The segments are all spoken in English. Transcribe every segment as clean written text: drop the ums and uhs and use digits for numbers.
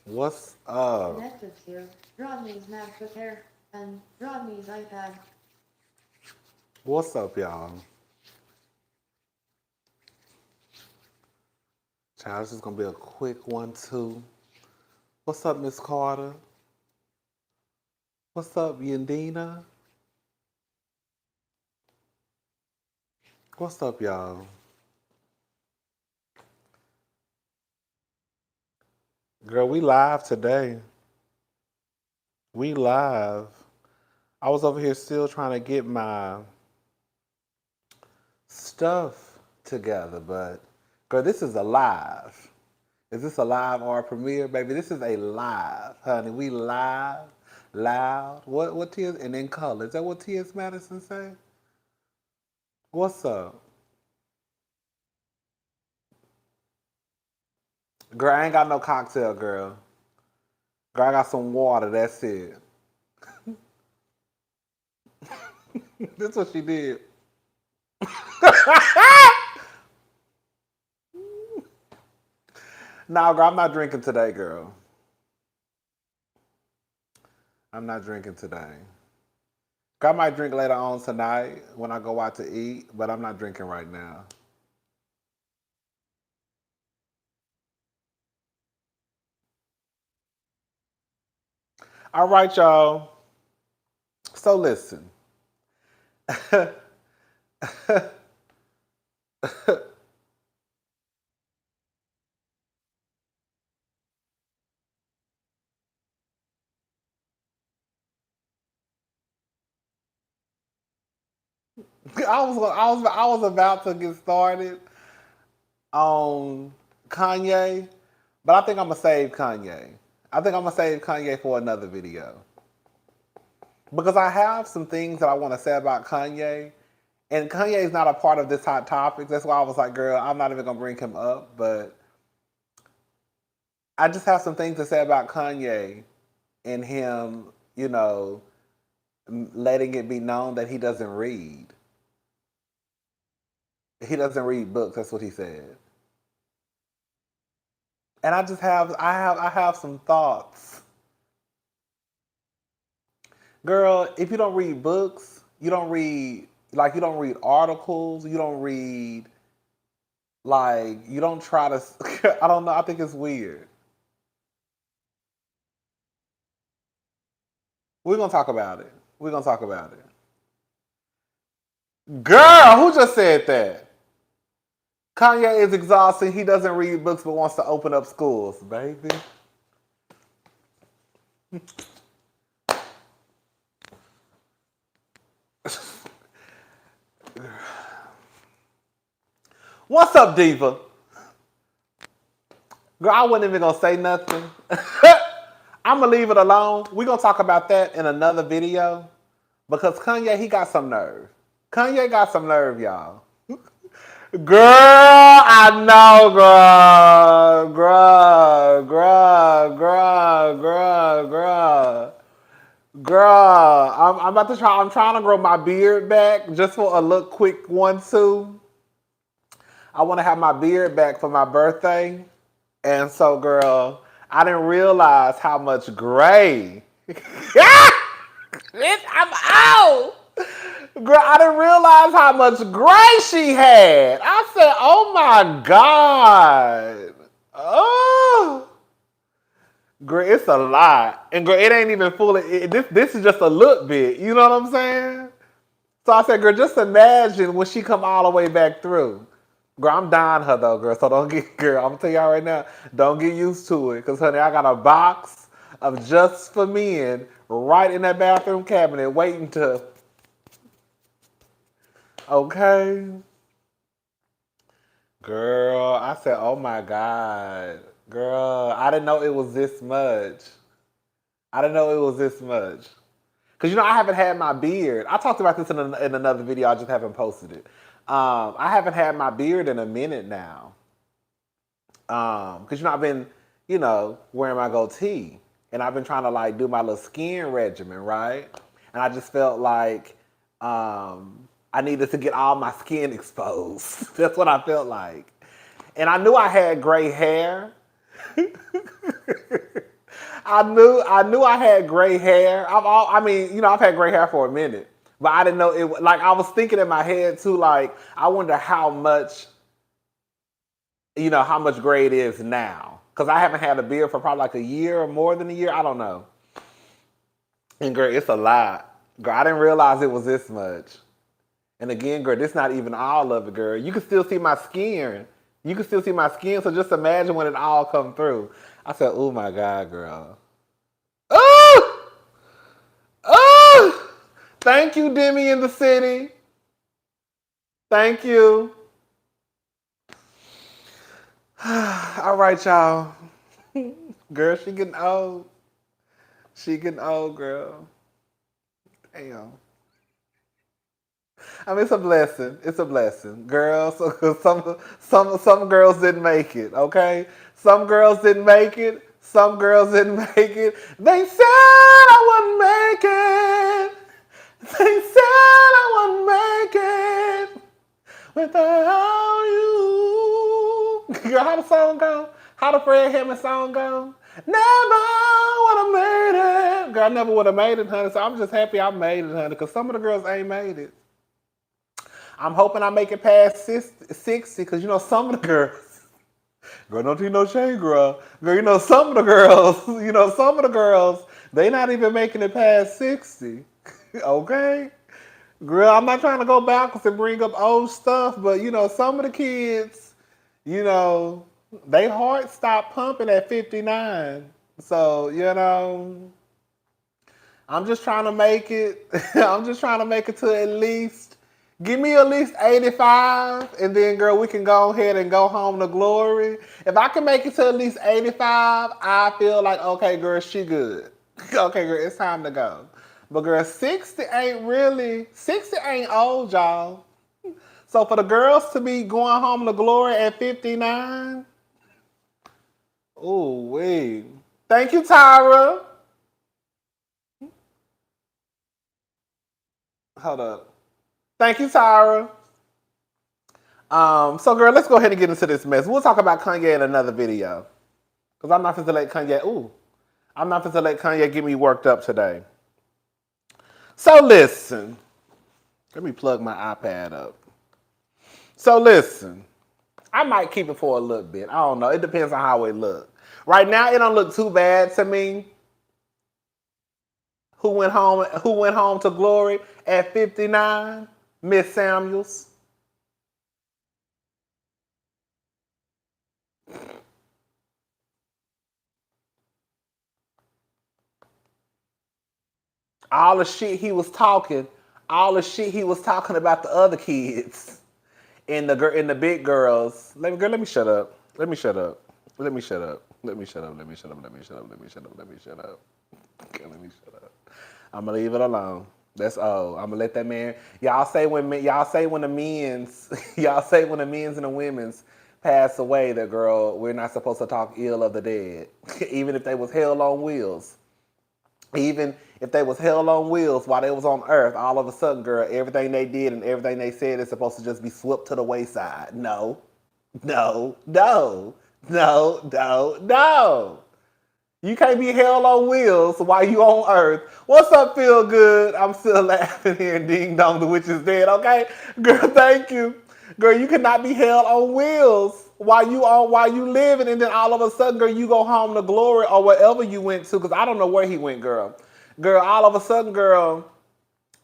What's up? Connected to Rodney's MacBook Air and Rodney's iPad. What's up, y'all? Child, this is gonna be a quick one too. What's up, Miss Carter? What's up, Yandina? What's up, y'all? Girl, we live today. We live. I was over here still trying to get my stuff together, but girl, this is a live. Is this a live or a premiere, baby? This is a live, honey. We live, loud. What T.S. and in color? Is that what T.S. Madison say? What's up, girl? I ain't got no cocktail, girl. Girl, I got some water. That's it. That's what she did. Nah, girl, I'm not drinking today, girl. I'm not drinking today. Girl, I might drink later on tonight when I go out to eat, but I'm not drinking right now. All right, y'all. So listen. I was about to get started on Kanye, but I think I'm gonna save Kanye. I think I'm gonna save Kanye for another video because I have some things that I want to say about Kanye, and Kanye is not a part of this hot topic. That's why I was like, girl, I'm not even gonna bring him up, but I just have some things to say about Kanye and him, letting it be known that he doesn't read. He doesn't read books. That's what he said. And I have some thoughts. Girl, if you don't read books, you don't read articles, you don't read you don't try to I don't know, I think it's weird. We're gonna talk about it. We're gonna talk about it. Girl, who just said that? Kanye is exhausting. He doesn't read books but wants to open up schools, baby. What's up, Diva? Girl, I wasn't even gonna say nothing. I'm gonna leave it alone. We're gonna talk about that in another video because Kanye, he got some nerve. Kanye got some nerve, y'all. Girl, I know, girl. I'm about to try. I'm trying to grow my beard back just for a look quick one too. I want to have my beard back for my birthday, and so, girl, I didn't realize how much gray. I'm out. Girl, I didn't realize how much gray she had. I said, oh my God. Oh. Girl, it's a lot. And girl, it ain't even fully, this is just a look bit. You know what I'm saying? So I said, girl, just imagine when she come all the way back through. Girl, I'm dying her though, girl. So don't get, girl, I'm gonna tell y'all right now, don't get used to it. Cause honey, I got a box of just for men right in that bathroom cabinet waiting to, okay. Girl, I said, oh my God. Girl, I didn't know it was this much. I didn't know it was this much. Because, I haven't had my beard. I talked about this in another video. I just haven't posted it. I haven't had my beard in a minute now. Because, I've been, wearing my goatee. And I've been trying to, do my little skin regimen, right? And I just felt like I needed to get all my skin exposed. That's what I felt like. And I knew I had gray hair. I knew I had gray hair. I've had gray hair for a minute, but I didn't know it. Like I was thinking in my head too. Like I wonder how much, how much gray it is now. Because I haven't had a beard for probably like a year or more than a year. I don't know. And girl, it's a lot. Girl, I didn't realize it was this much. And again, girl, this not even all of it, girl. You can still see my skin. You can still see my skin. So just imagine when it all come through. I said, oh my God, girl. Oh! Oh! Thank you, Demi in the city. Thank you. All right, y'all. Girl, she getting old. She getting old, girl. Damn. I mean, it's a blessing. It's a blessing, girls. Some girls didn't make it. Okay, some girls didn't make it. Some girls didn't make it. They said I wouldn't make it. They said I wouldn't make it without you. Girl, how the song go? How the Fred Hammond song go? Never would have made it. Girl, I never would have made it, honey. So I'm just happy I made it, honey. Because some of the girls ain't made it. I'm hoping I make it past 60 because, some of the girls, girl, don't you know shade, girl. Girl, some of the girls, they not even making it past 60. Okay? Girl, I'm not trying to go backwards and bring up old stuff, but, some of the kids, they heart stop pumping at 59. So, I'm just trying to make it. I'm just trying to make it to at least. Give me at least 85, and then, girl, we can go ahead and go home to glory. If I can make it to at least 85, I feel like, okay, girl, she good. Okay, girl, it's time to go. But, girl, 60 ain't old, y'all. So for the girls to be going home to glory at 59, ooh, wee. Thank you, Tyra. Hold up. Thank you, Tyra. So, girl, let's go ahead and get into this mess. We'll talk about Kanye in another video. Because I'm not going to let Kanye get me worked up today. So, listen. Let me plug my iPad up. So, listen. I might keep it for a little bit. I don't know. It depends on how it looks. Right now, it don't look too bad to me. Who went home to glory at 59? Miss Samuels. All the shit he was talking about the other kids and the big girls. Let me shut up. Let me shut up. Let me shut up. Let me shut up. Let me shut up. Let me shut up. Let me shut up. Let me shut up. Okay, let me shut up. I'm gonna leave it alone. That's all. I'm gonna let that man. Y'all say when the men's and the women's pass away, that girl, we're not supposed to talk ill of the dead, even if they was hell on wheels. Even if they was hell on wheels while they was on earth, all of a sudden, girl, everything they did and everything they said is supposed to just be swept to the wayside. No. No. No. No. No. No. You can't be hell on wheels while you on earth. What's up, Feel Good? I'm still laughing here. Ding dong, the witch is dead. Okay, girl, thank you. Girl, you cannot be hell on wheels while you living, and then all of a sudden, girl, you go home to glory or wherever you went to, because I don't know where he went, girl. Girl, all of a sudden, girl,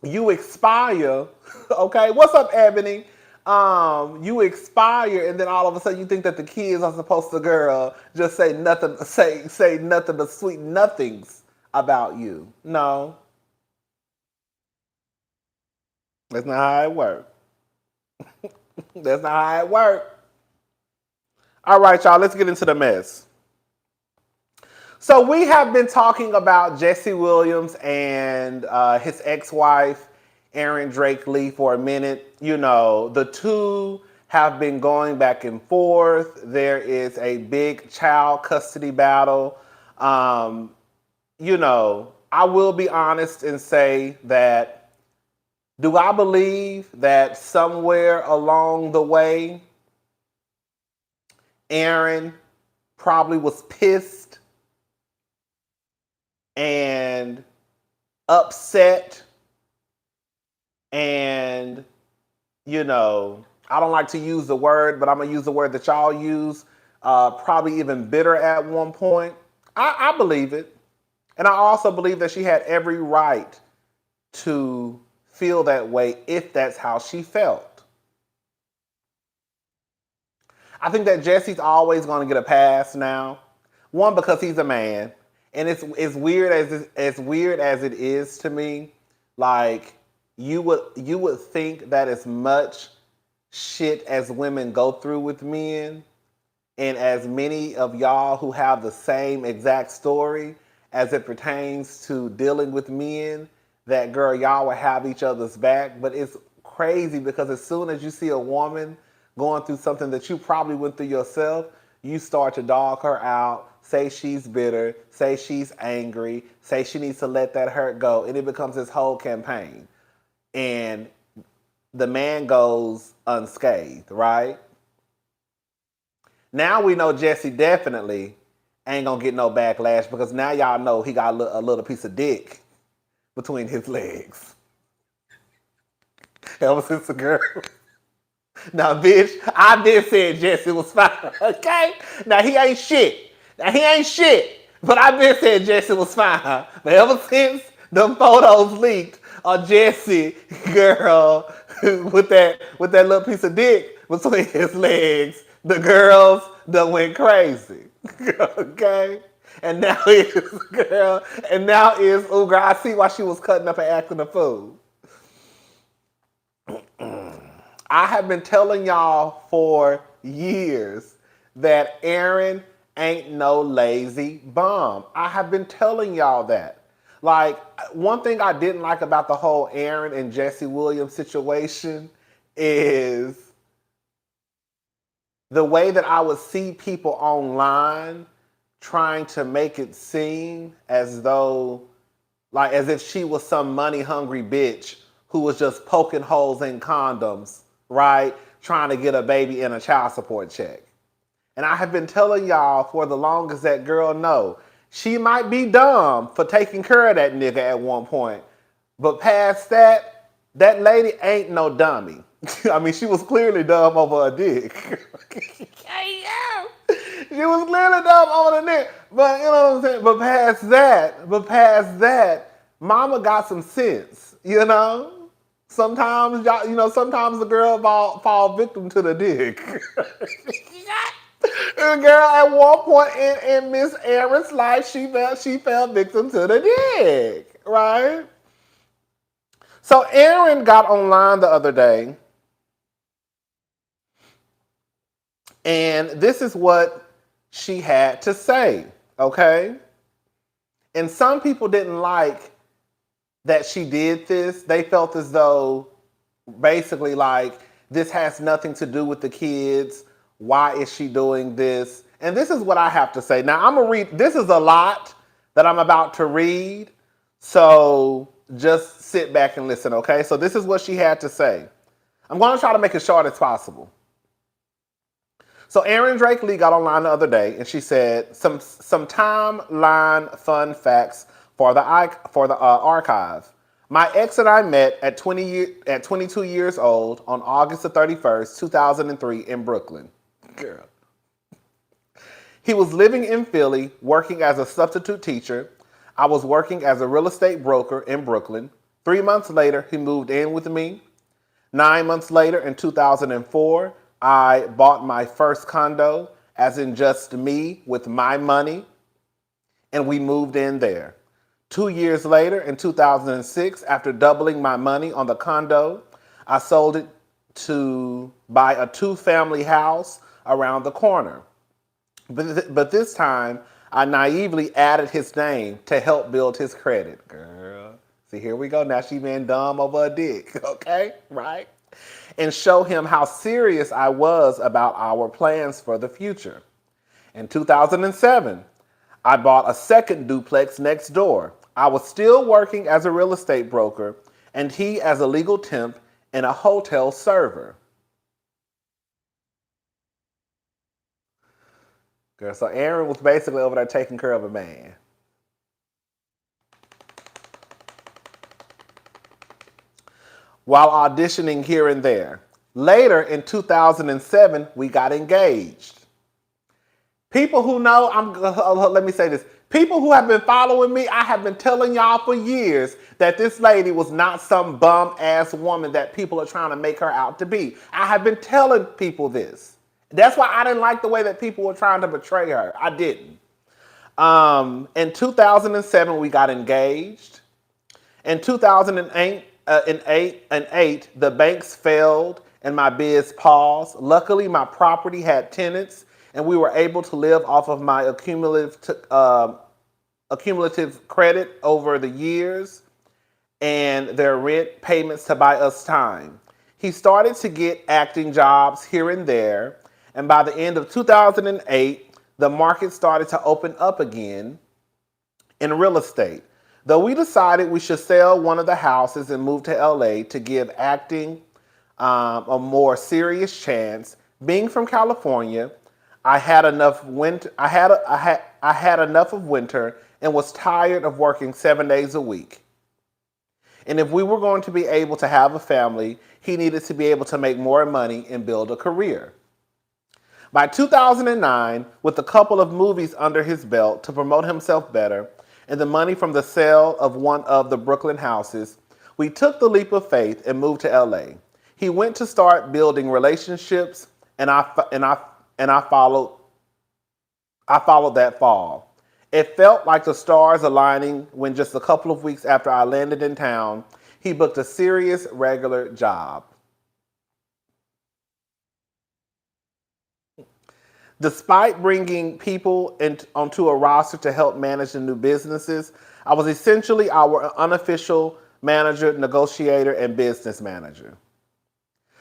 you expire. Okay, what's up, Ebony? You expire, and then all of a sudden you think that the kids are supposed to, girl, just say nothing but sweet nothings about you. No, that's not how it works. That's not how it works. All right, y'all, let's get into the mess. So we have been talking about Jesse Williams and his ex-wife, Aryn Drake-Lee, for a minute. The two have been going back and forth. There is a big child custody battle. I will be honest and say that, do I believe that somewhere along the way, Aryn probably was pissed and upset and, I don't like to use the word, but I'm going to use the word that y'all use, probably even bitter at one point. I believe it. And I also believe that she had every right to feel that way if that's how she felt. I think that Jesse's always going to get a pass now. One, because he's a man, and it's weird as it is to me. Like you would think that as much shit as women go through with men, and as many of y'all who have the same exact story as it pertains to dealing with men, that girl, y'all will have each other's back. But it's crazy because as soon as you see a woman going through something that you probably went through yourself, you start to dog her out, say she's bitter, say she's angry, say she needs to let that hurt go. And it becomes this whole campaign. And the man goes unscathed, right? Now we know Jesse definitely ain't gonna get no backlash because now y'all know he got a little piece of dick between his legs. Ever since the girl. Now, bitch, I been saying Jesse was fine, okay? Now, he ain't shit. But I been saying Jesse was fine. But ever since them photos leaked of Jesse, girl, with that little piece of dick between his legs, the girls done went crazy. Okay? And now oh girl, I see why she was cutting up and acting a fool. I have been telling y'all for years that Aryn ain't no lazy bum. I have been telling y'all that. Like, one thing I didn't like about the whole Aryn and Jesse Williams situation is the way that I would see people online trying to make it seem as though, like, as if she was some money hungry bitch who was just poking holes in condoms, right? Trying to get a baby and a child support check. And I have been telling y'all for the longest that girl, no, she might be dumb for taking care of that nigga at one point. But past that, that lady ain't no dummy. I mean, she was clearly dumb over a dick. She was clearly dumb over the dick. But you know what I'm saying? But past that, mama got some sense, you know? Sometimes y'all, sometimes the girl fall victim to the dick. The girl at one point in Miss Aryn's life, she fell victim to the dick, right? So Aryn got online the other day, and this is what she had to say, okay? And some people didn't like that she did this. They felt as though basically like this has nothing to do with the kids. Why is she doing this? And this is what I have to say. Now I'm gonna read, this is a lot that I'm about to read. So just sit back and listen, okay? So this is what she had to say. I'm gonna try to make it short as possible. So Aryn Drake-Lee got online the other day and she said some timeline fun facts for the archive. My ex and I met at 22 years old on August the 31st, 2003 in Brooklyn. Girl. He was living in Philly, working as a substitute teacher. I was working as a real estate broker in Brooklyn. 3 months later, he moved in with me. 9 months later, in 2004, I bought my first condo, as in just me with my money, and we moved in there. 2 years later, in 2006, after doubling my money on the condo, I sold it to buy a 2-family house around the corner. But this time, I naively added his name to help build his credit. Girl, see, here we go. Now she been dumb over a dick, okay? Right? And show him how serious I was about our plans for the future. In 2007, I bought a second duplex next door. I was still working as a real estate broker, and he as a legal temp and a hotel server. Girl, so Aryn was basically over there taking care of a man. while auditioning here and there. Later in 2007, we got engaged. People who know, let me say this. People who have been following me, I have been telling y'all for years that this lady was not some bum ass woman that people are trying to make her out to be. I have been telling people this. That's why I didn't like the way that people were trying to portray her. I didn't. In 2007, we got engaged. In 2008, the banks failed and my biz paused. Luckily, my property had tenants, and we were able to live off of my accumulative credit over the years and their rent payments to buy us time. He started to get acting jobs here and there, and by the end of 2008, the market started to open up again in real estate. Though we decided we should sell one of the houses and move to LA to give acting a more serious chance, being from California, I had enough winter. I had enough of winter and was tired of working 7 days a week. And if we were going to be able to have a family, he needed to be able to make more money and build a career. By 2009, with a couple of movies under his belt to promote himself better, and the money from the sale of one of the Brooklyn houses, we took the leap of faith and moved to LA. He went to start building relationships, and I followed that fall. It felt like the stars aligning when just a couple of weeks after I landed in town, he booked a serious regular job. Despite bringing people onto a roster to help manage the new businesses, I was essentially our unofficial manager, negotiator, and business manager.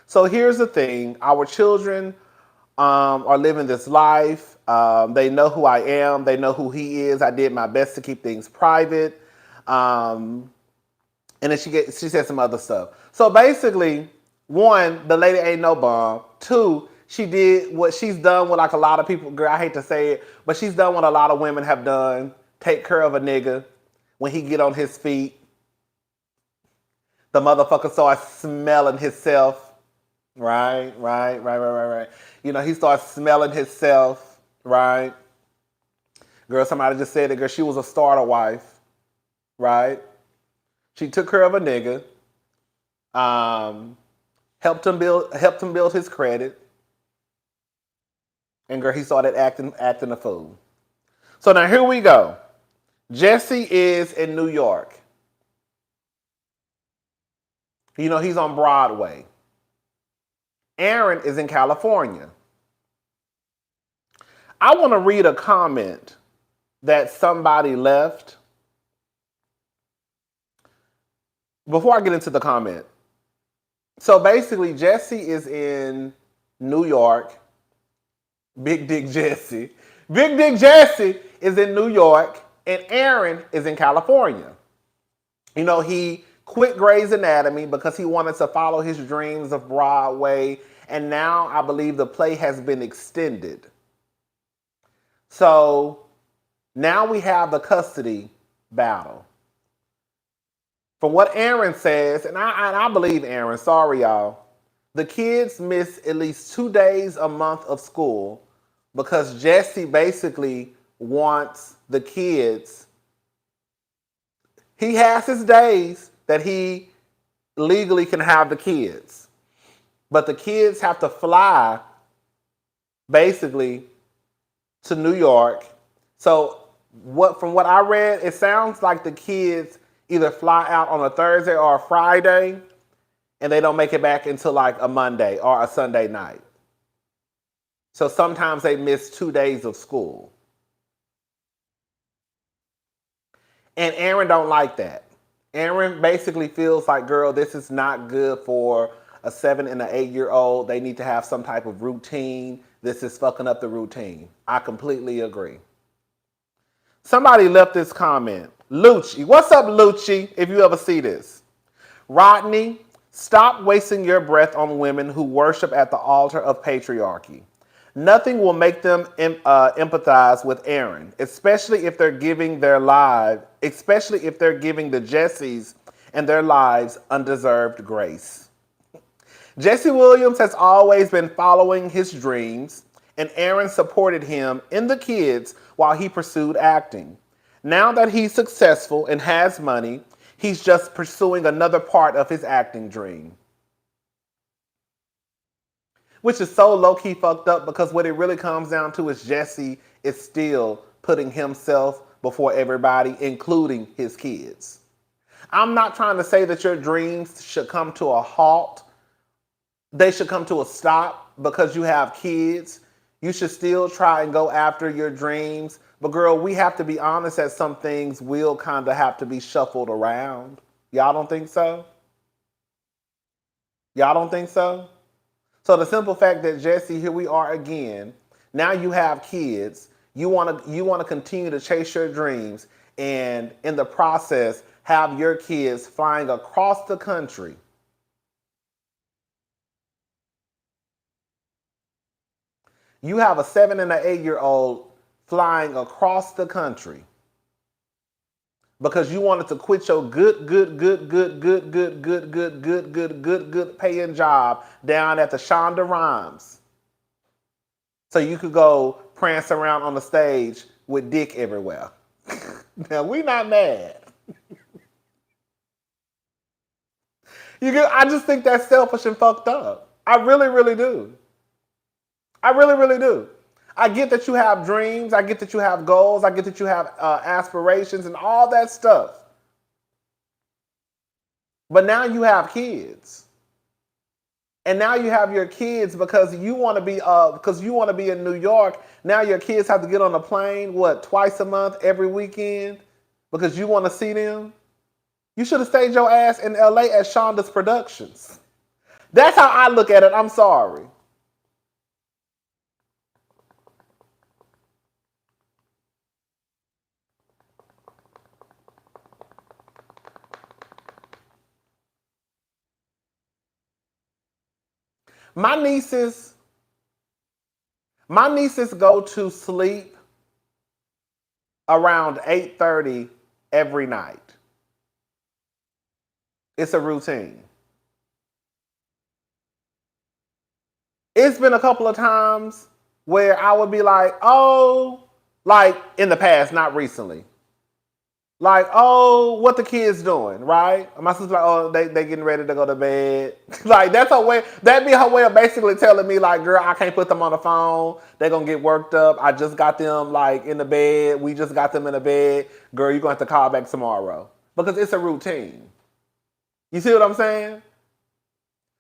So here's the thing. Our children are living this life. They know who I am. They know who he is. I did my best to keep things private. And then she said some other stuff. So basically, one, the lady ain't no bum. Two, she did what she's done with like a lot of people. Girl, I hate to say it, but she's done what a lot of women have done. Take care of a nigga when he get on his feet. The motherfucker starts smelling himself. Right. You know, he starts smelling himself. Right. Girl, somebody just said it. Girl, she was a starter wife. Right. She took care of a nigga. Helped him build his credit. And girl, he started acting a fool. So now here we go. Jesse is in New York. You know, he's on Broadway. Aryn is in California. I want to read a comment that somebody left. Before I get into the comment. So basically, Jesse is in New York. Big Dick Jesse. Big Dick Jesse is in New York, and Aryn is in California. You know, he quit Grey's Anatomy because he wanted to follow his dreams of Broadway, and now I believe the play has been extended. So now we have the custody battle. From what Aryn says, and I believe Aryn, sorry y'all, the kids miss at least 2 days a month of school because Jesse basically wants the kids. He has his days that he legally can have the kids. But the kids have to fly basically to New York. So from what I read, it sounds like the kids either fly out on a Thursday or a Friday and they don't make it back until like a Monday or a Sunday night. So sometimes they miss 2 days of school. And Aryn don't like that. Aryn basically feels like, girl, this is not good for a 7 and an 8-year-old. They need to have some type of routine. This is fucking up the routine. I completely agree. Somebody left this comment. Lucci. What's up, Lucci, if you ever see this? Rodney, stop wasting your breath on women who worship at the altar of patriarchy. Nothing will make them empathize with Aryn, especially if they're giving the Jessies and their lives undeserved grace. Jesse Williams has always been following his dreams, and Aryn supported him in the kids while he pursued acting. Now that he's successful and has money, he's just pursuing another part of his acting dream. Which is so low-key fucked up because what it really comes down to is Jesse is still putting himself before everybody, including his kids. I'm not trying to say that your dreams should come to a halt. They should come to a stop because you have kids. You should still try and go after your dreams. But girl, we have to be honest that some things will kind of have to be shuffled around. Y'all don't think so? Y'all don't think so? So the simple fact that Jesse, here we are again. Now you have kids. You want to continue to chase your dreams, and in the process, have your kids flying across the country. You have a 7 and an 8-year-old flying across the country because you wanted to quit your good paying job down at the Shonda Rhimes so you could go prance around on the stage with dick everywhere. Now, we not mad. I just think that's selfish and fucked up. I really, really do. I really, really do. I get that you have dreams. I get that you have goals. I get that you have aspirations and all that stuff. But now you have kids. And now you have your kids because you want to be in New York. Now your kids have to get on a plane, twice a month, every weekend, because you want to see them. You should have stayed your ass in LA at Shonda's Productions. That's how I look at it. I'm sorry. My nieces go to sleep around 8:30 every night. It's a routine. It's been a couple of times where I would be like, oh, like in the past, not recently. Like, oh, what the kids doing, right? My sister's like, oh, they getting ready to go to bed. Like, that's her way. That'd be her way of basically telling me, like, girl, I can't put them on the phone. They're going to get worked up. I just got them, like, in the bed. We just got them in the bed. Girl, you're going to have to call back tomorrow. Because it's a routine. You see what I'm saying?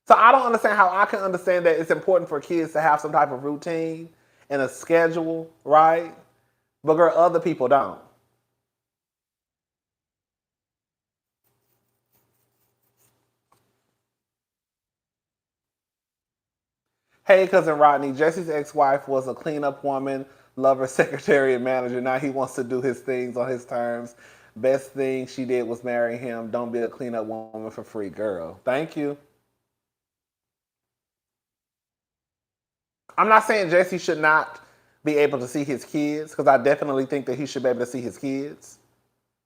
So I don't understand how I can understand that it's important for kids to have some type of routine and a schedule, right? But girl, other people don't. Hey, cousin Rodney, Jesse's ex-wife was a cleanup woman, lover, secretary, and manager. Now he wants to do his things on his terms. Best thing she did was marry him. Don't be a cleanup woman for free, girl. Thank you. I'm not saying Jesse should not be able to see his kids, because I definitely think that he should be able to see his kids.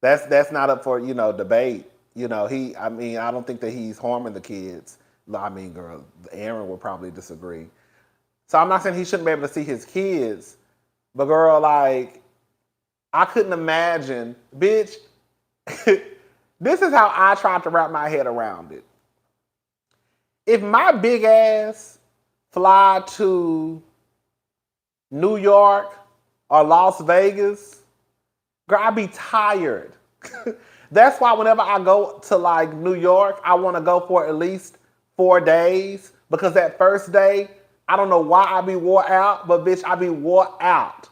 That's not up for, debate. I don't think that he's harming the kids. I mean, girl, Aryn would probably disagree. So I'm not saying he shouldn't be able to see his kids, but girl, like, I couldn't imagine, bitch. This is how I tried to wrap my head around it. If my big ass fly to New York or Las Vegas, girl, I'd be tired. That's why whenever I go to like New York, I want to go for at least 4 days, because that first day, I don't know why I be wore out, but bitch, I be wore out.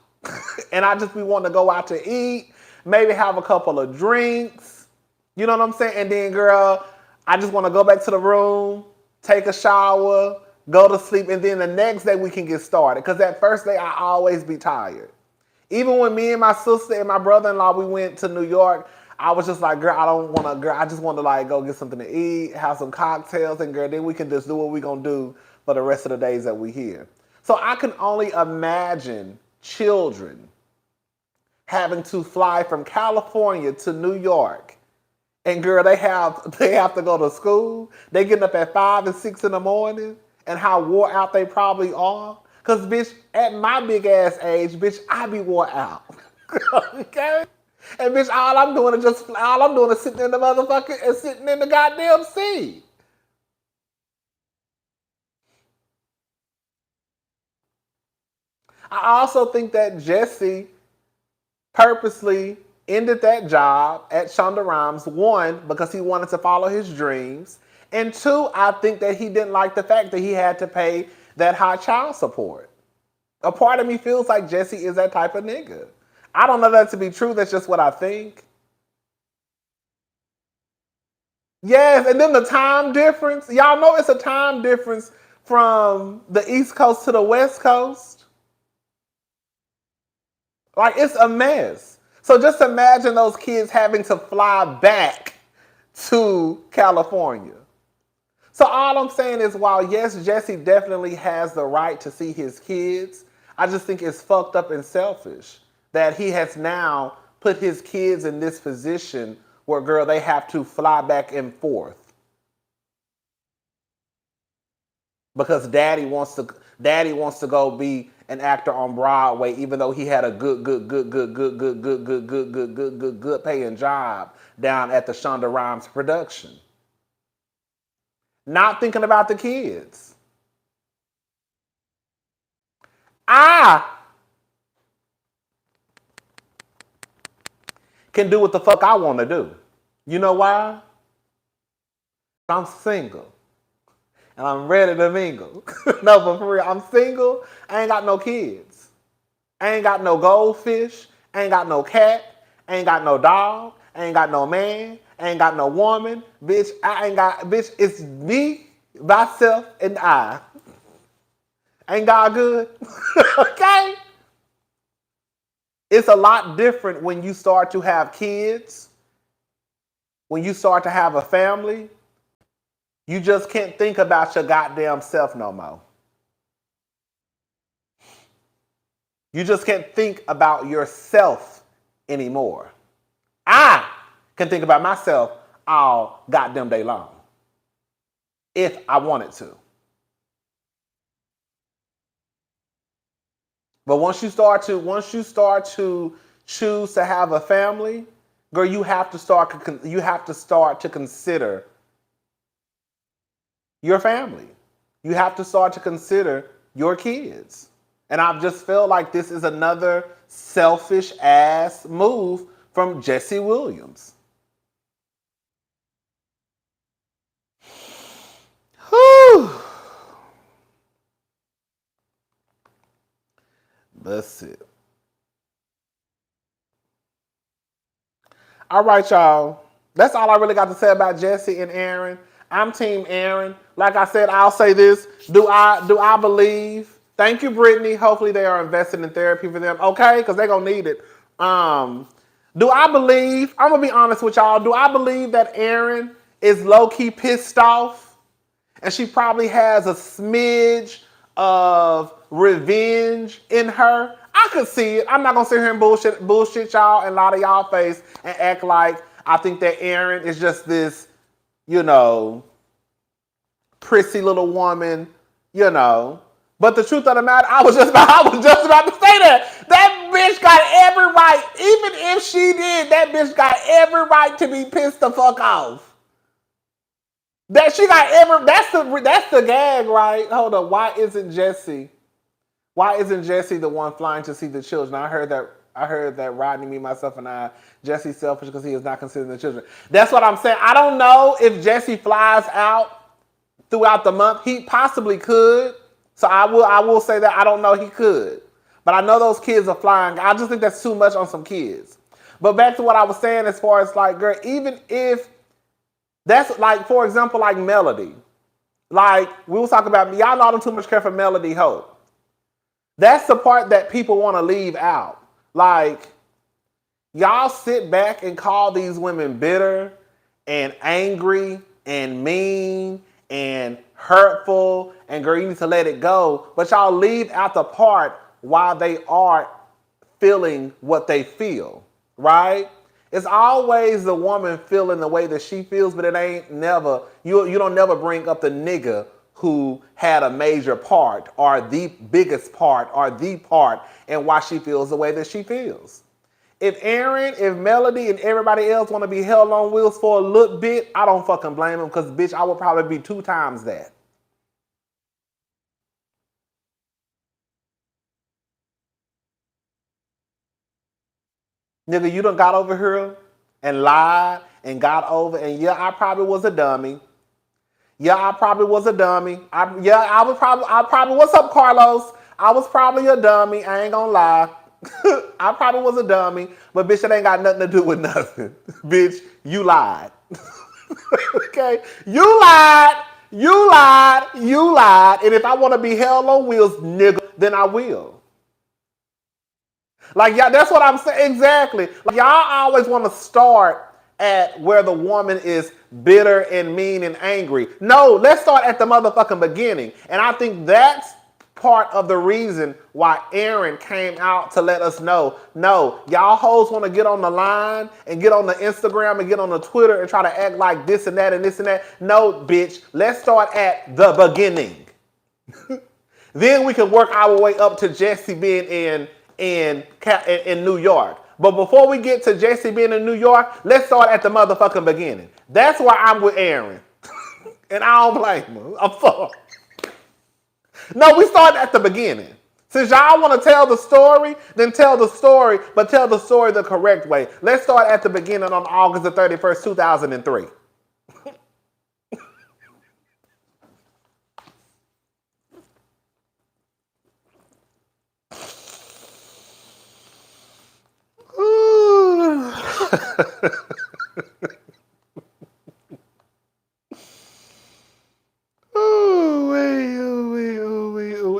And I just be wanting to go out to eat, maybe have a couple of drinks, you know what I'm saying? And then, girl, I just want to go back to the room, take a shower, go to sleep, and then the next day we can get started. Because that first day, I always be tired. Even when me and my sister and my brother-in-law, we went to New York, I was just like, girl, I just want to like go get something to eat, have some cocktails, and girl, then we can just do what we gonna do for the rest of the days that we here. So I can only imagine children having to fly from California to New York And girl, they have to go to school. They getting up at 5 and 6 in the morning, and how wore out they probably are. Cause bitch, at my big ass age, bitch, I be wore out. Okay? And bitch, all I'm doing is sitting in the motherfucker and sitting in the goddamn seat. I also think that Jesse purposely ended that job at Shonda Rhimes. One, because he wanted to follow his dreams. And two, I think that he didn't like the fact that he had to pay that high child support. A part of me feels like Jesse is that type of nigga. I don't know that to be true. That's just what I think. Yes, and then the time difference. Y'all know it's a time difference from the East Coast to the West Coast. Like, it's a mess. So just imagine those kids having to fly back to California. So all I'm saying is, while yes, Jesse definitely has the right to see his kids, I just think it's fucked up and selfish that he has now put his kids in this position where, girl, they have to fly back and forth because daddy wants to go be an actor on Broadway, even though he had a good paying job down at the Shonda Rhimes production. Not thinking about the kids. I can do what the fuck I want to do. You know why? I'm single. And I'm ready to mingle. No, but for real, I'm single. I ain't got no kids. I ain't got no goldfish. I ain't got no cat. I ain't got no dog. I ain't got no man. I ain't got no woman. Bitch, it's me, myself, and I. Ain't God good? Okay? It's a lot different when you start to have kids, when you start to have a family. You just can't think about your goddamn self no more. You just can't think about yourself anymore. I can think about myself all goddamn day long, if I wanted to. But once you start to choose to have a family, girl, you have to start to consider your family. You have to start to consider your kids. And I just feel like this is another selfish ass move from Jesse Williams. Whew. That's it. All right, y'all. That's all I really got to say about Jesse and Aryn. I'm Team Aryn. Like I said, I'll say this. Do I believe? Thank you, Brittany. Hopefully they are invested in therapy for them. Okay, because they're going to need it. Do I believe? I'm going to be honest with y'all. Do I believe that Aryn is low-key pissed off? And she probably has a smidge of revenge in her? I could see it. I'm not going to sit here and bullshit y'all and lie to y'all face and act like I think that Aryn is just this, prissy little woman, But the truth of the matter, I was just about to say that. That bitch got every right, even if she did, that bitch got every right to be pissed the fuck off. That's the gag, right? Hold on. Why isn't Jesse the one flying to see the children? I heard that Rodney, me, myself, and I, Jesse's selfish because he is not considering the children. That's what I'm saying. I don't know if Jesse flies out throughout the month. He possibly could. So I will say that I don't know, he could. But I know those kids are flying. I just think that's too much on some kids. But back to what I was saying as far as like, girl, even if that's like, for example, like Melody. Like, we was talking about, y'all know I don't too much care for Melody Hope. That's the part that people want to leave out. Like, y'all sit back and call these women bitter and angry and mean and hurtful, and girl, you need to let it go. But y'all leave out the part why they are feeling what they feel, right? It's always the woman feeling the way that she feels, but it ain't never, you don't never bring up the nigga who had a major part or the biggest part or the part in why she feels the way that she feels. If Aryn, if Melody, and everybody else want to be held on wheels for a little bit, I don't fucking blame them because, bitch, I would probably be 2 times that. Nigga, you done got over here and lied and got over, and yeah, I probably was a dummy. Yeah, I probably was a dummy. I probably, what's up, Carlos? I was probably a dummy. I ain't gonna lie. I probably was a dummy, but bitch, that ain't got nothing to do with nothing. Bitch, you lied. Okay? You lied. You lied. You lied. And if I want to be held on wheels, nigga, then I will. Like, yeah, that's what I'm saying. Exactly. Like, y'all always want to start at where the woman is bitter and mean and angry. No, let's start at the motherfucking beginning. And I think that's part of the reason why Aryn came out to let us know, no, y'all hoes want to get on the line and get on the Instagram and get on the Twitter and try to act like this and that and this and that. No, bitch, let's start at the beginning. Then we can work our way up to Jesse being in New York. But before we get to Jesse being in New York, let's start at the motherfucking beginning. That's why I'm with Aryn. And I don't blame her. I'm sorry. No, we start at the beginning. Since y'all want to tell the story, then tell the story, but tell the story the correct way. Let's start at the beginning on August the 31st, 2003.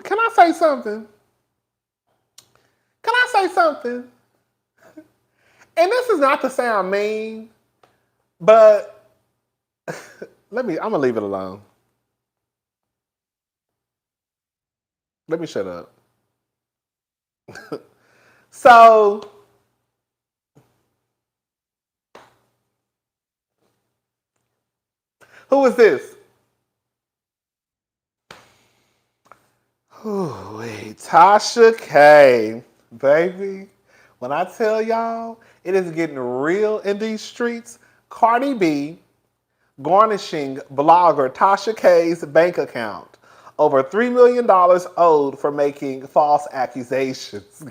Can I say something? Can I say something? And this is not to sound mean, but I'm gonna leave it alone. Let me shut up. So, who is this? Ooh, wait, Tasha K, baby. When I tell y'all, it is getting real in these streets. Cardi B garnishing blogger Tasha K's bank account over $3 million owed for making false accusations.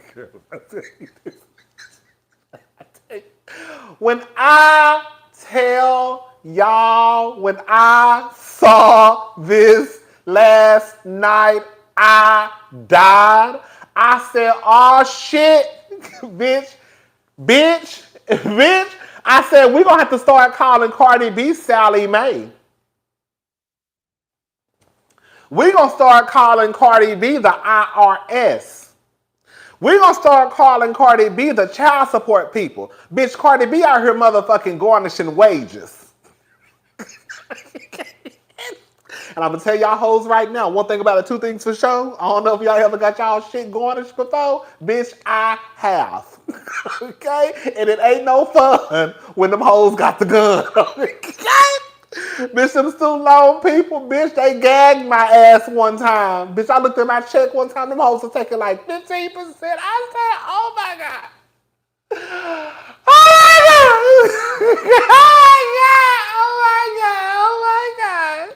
When I tell y'all, when I saw this last night, I died. I said, oh shit, bitch, bitch, bitch. I said, we're going to have to start calling Cardi B Sally Mae. We're going to start calling Cardi B the IRS. We're going to start calling Cardi B the child support people. Bitch, Cardi B out here motherfucking garnishing wages. And I'm going to tell y'all hoes right now, one thing about it, 2 things for sure. I don't know if y'all ever got y'all shit garnished before. Bitch, I have. Okay? And it ain't no fun when them hoes got the gun. Okay? Bitch, them student loan people, bitch, they gagged my ass one time. Bitch, I looked at my check one time, them hoes were taking like 15%. I said, oh my God. Oh my God. Oh my God.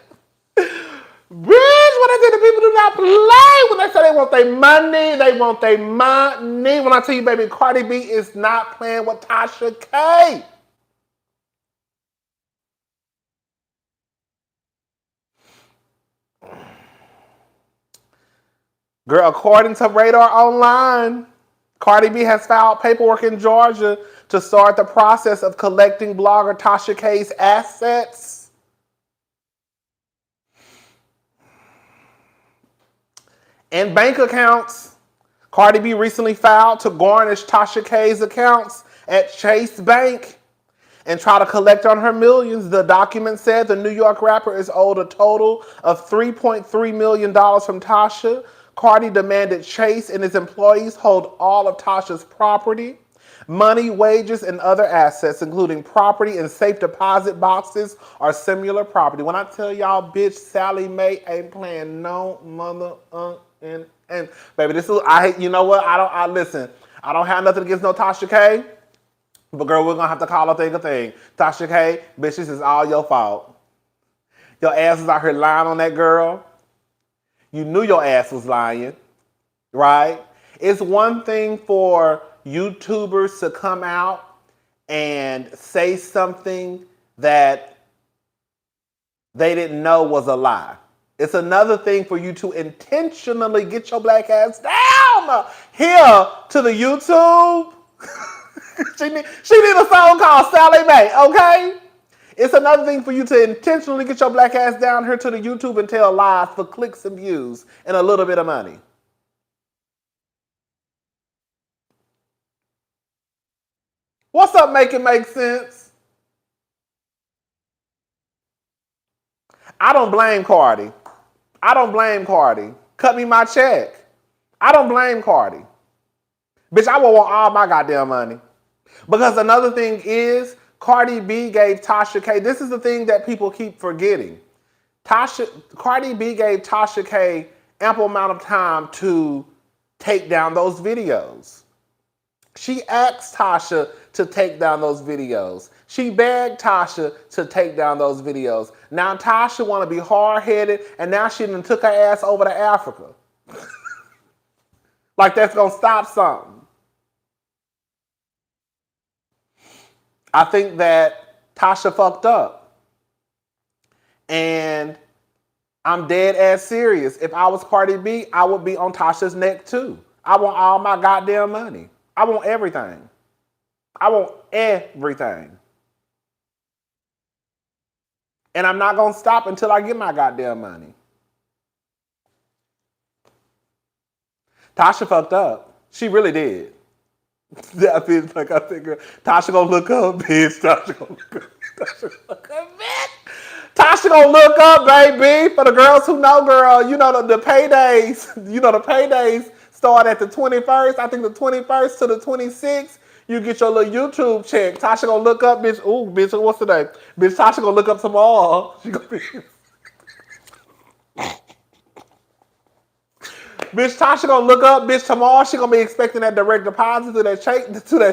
Bitch, when I tell the people do not play, when they say they want their money, they want their money. When I tell you, baby, Cardi B is not playing with Tasha K. Girl, according to Radar Online, Cardi B has filed paperwork in Georgia to start the process of collecting blogger Tasha K's assets. And bank accounts. Cardi B recently filed to garnish Tasha K's accounts at Chase Bank and try to collect on her millions. The document said the New York rapper is owed a total of $3.3 million from Tasha. Cardi demanded Chase and his employees hold all of Tasha's property. Money, wages, and other assets, including property and safe deposit boxes, are similar property. When I tell y'all, bitch, Sally Mae ain't playing no mother and baby, this is you know what? I listen. I don't have nothing against no Tasha K, but girl, we're gonna have to call a thing a thing. Tasha K, bitch, this is all your fault. Your ass is out here lying on that girl. You knew your ass was lying, right? It's one thing for YouTubers to come out and say something that they didn't know was a lie. It's another thing for you to intentionally get your black ass down here to the YouTube. she need a song called Sally Mae, okay? It's another thing for you to intentionally get your black ass down here to the YouTube and tell lies for clicks and views and a little bit of money. What's up, make it make sense? I don't blame Cardi. Cut me my check. I don't blame Cardi. Bitch, I want all my goddamn money. Because another thing is, Cardi B gave Tasha K, this is the thing that people keep forgetting. Cardi B gave Tasha K ample amount of time to take down those videos. She asked Tasha to take down those videos. She begged Tasha to take down those videos. Now Tasha want to be hard-headed, and now she done took her ass over to Africa. Like that's going to stop something. I think that Tasha fucked up. And I'm dead ass serious. If I was Cardi B, I would be on Tasha's neck too. I want all my goddamn money. I want everything. I want everything. And I'm not going to stop until I get my goddamn money. Tasha fucked up. She really did. That bitch, like I think, Tasha gonna look up, bitch. Tasha gonna look up. Tasha gonna look up, bitch. Tasha gonna look up, baby. For the girls who know, girl, you know the paydays. You know the paydays start at the 21st. I think the 21st to the 26th. You get your little YouTube check. Tasha gonna look up, bitch. Ooh, bitch, what's today? Bitch, Tasha gonna look up tomorrow. She gonna be. Bitch, Tasha gonna look up, bitch, tomorrow she gonna be expecting that direct deposit to that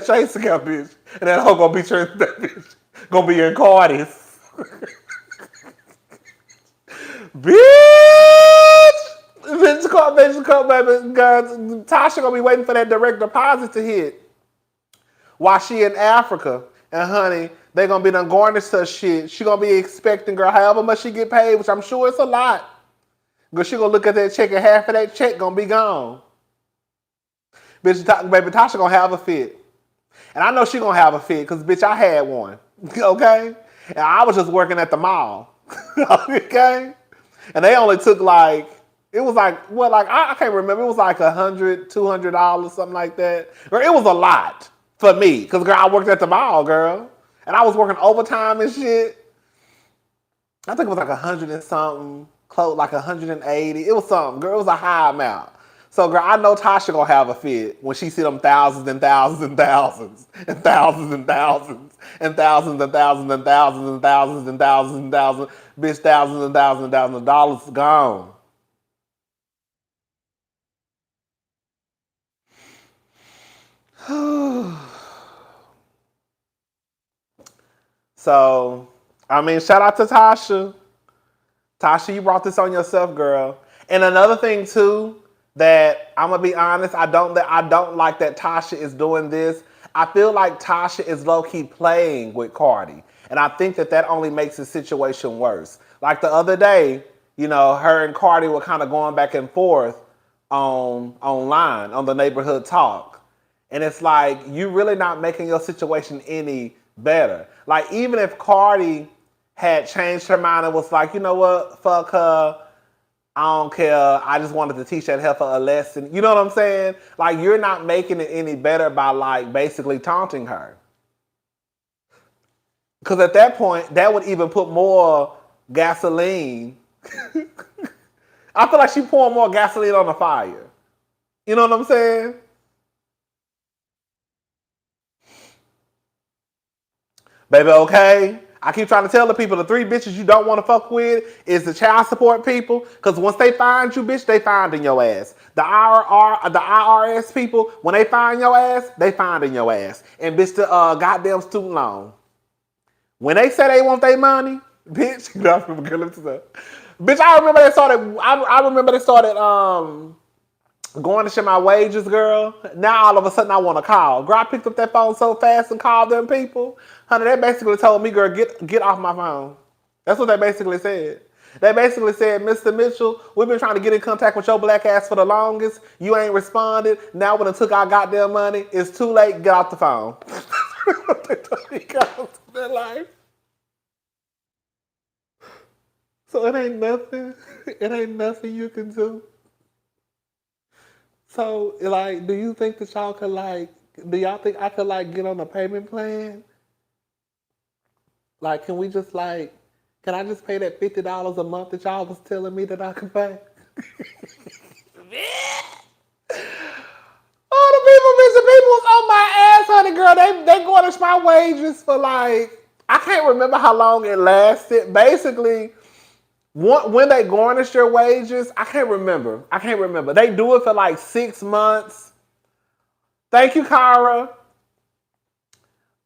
Chase account, bitch. And that hoe gonna be that bitch. Gonna be in Cardi's. Bitch! Bitch, come, baby. God, Tasha gonna be waiting for that direct deposit to hit. While she in Africa. And honey, they gonna be done garnished her shit. She gonna be expecting, girl, however much she get paid, which I'm sure it's a lot. Girl, she gonna look at that check and half of that check gonna be gone. Bitch, baby, Tasha gonna have a fit. And I know she gonna have a fit, because bitch, I had one. Okay? And I was just working at the mall. Okay? And they only took like, it was like, what, like, I can't remember. It was like $100, $200, something like that. Girl, it was a lot for me. Because, girl, I worked at the mall, girl. And I was working overtime and shit. I think it was like 100 and something. Close, like 180. It was something, girl. It was a high amount. So, girl, I know Tasha gonna have a fit when she see them thousands and thousands and thousands and thousands and thousands and thousands and thousands and thousands and thousands and thousands and thousands, bitch, thousands and thousands and thousands of dollars gone. So, I mean, shout out to Tasha. Tasha, you brought this on yourself, girl. And another thing too, that I'm gonna be honest, I don't like that Tasha is doing this. I feel like Tasha is low-key playing with Cardi. And I think that only makes the situation worse. Like the other day, you know, her and Cardi were kind of going back and forth online on the neighborhood talk. And it's like, you really not making your situation any better. Like, even if Cardi had changed her mind and was like, you know what, fuck her, I don't care, I just wanted to teach that heifer a lesson. You know what I'm saying? Like, you're not making it any better by, like, basically taunting her. Because at that point, that would even put more gasoline. I feel like she pouring more gasoline on the fire. You know what I'm saying? Baby, okay? I keep trying to tell the people the three bitches you don't want to fuck with is the child support people. Because once they find you, bitch, they finding your ass. The IRS people, when they find your ass, they finding your ass. And bitch, the goddamn student loan. When they say they want their money, bitch, bitch, I remember they started going to share my wages, girl. Now all of a sudden I want to call. Girl, I picked up that phone so fast and called them people. Honey, they basically told me, girl, get off my phone. That's what they basically said. They basically said, Mr. Mitchell, we've been trying to get in contact with your black ass for the longest. You ain't responded. Now when it took our goddamn money, it's too late. Get off the phone. That's what they told me, girl, in their life. So it ain't nothing. It ain't nothing you can do. So, like, do you think that y'all could, like, do y'all think I could, like, get on a payment plan? Like, can we just, like, can I just pay that $50 a month that y'all was telling me that I could pay? Oh, the people was on my ass, honey, girl. They garnished my wages for, like, I can't remember how long it lasted. Basically, when they garnish your wages, I can't remember. They do it for like 6 months. Thank you, Kara.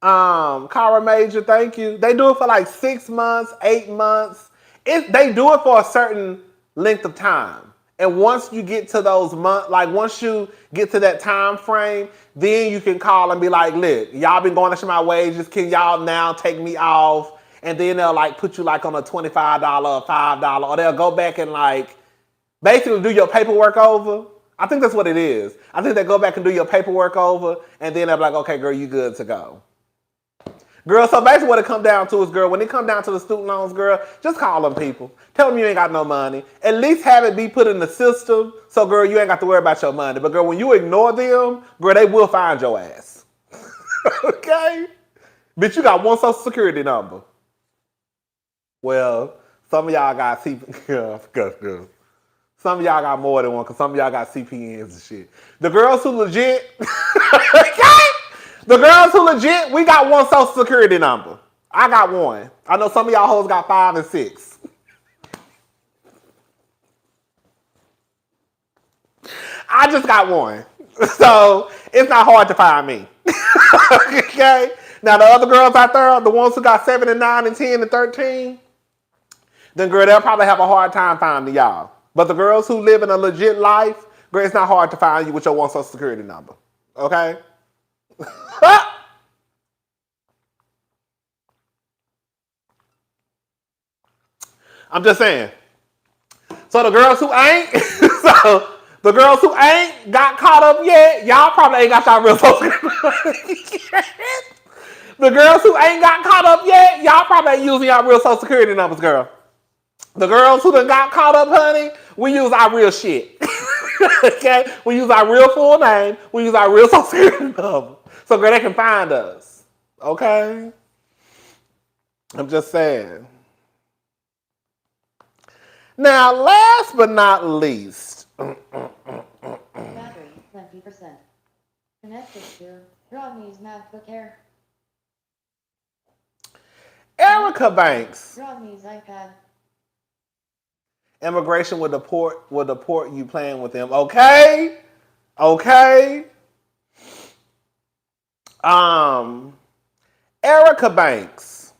Kara Major, thank you. They do it for like 6 months, 8 months. They do it for a certain length of time. And once you get to those months, like once you get to that time frame, then you can call and be like, look, y'all been garnishing my wages. Can y'all now take me off? And then they'll like put you like on a $25 or $5, or they'll go back and like basically do your paperwork over. I think that's what it is. I think they go back and do your paperwork over, and then they'll be like, okay, girl, you good to go. Girl, so basically what it comes down to is, girl, when it comes down to the student loans, girl, just call them people. Tell them you ain't got no money. At least have it be put in the system, so, girl, you ain't got to worry about your money. But, girl, when you ignore them, girl, they will find your ass. Okay? Bitch, you got one social security number. Well, some of y'all got CPNs. Some of y'all got more than one, because some of y'all got CPNs and shit. The girls who legit, okay? The girls who legit, we got one social security number. I got one. I know some of y'all hoes got 5 and 6. I just got one. So it's not hard to find me. Okay? Now the other girls out there, the ones who got 7 and 9 and 10 and 13, then girl, they'll probably have a hard time finding y'all. But the girls who live in a legit life, girl, it's not hard to find you with your one social security number. Okay? I'm just saying. So the girls who ain't, got caught up yet, y'all probably ain't got y'all real social security. The girls who ain't got caught up yet, y'all probably ain't using y'all real social security numbers, girl. The girls who done got caught up, honey, we use our real shit. Okay? We use our real full name. We use our real social security number. So, girl, they can find us. Okay? I'm just saying. Now, last but not least. Battery, 20%. Connected to Rodney's MacBook Air. Erica Banks. Rodney's iPad. Immigration will deport you playing with them. Okay? Okay? Erica Banks.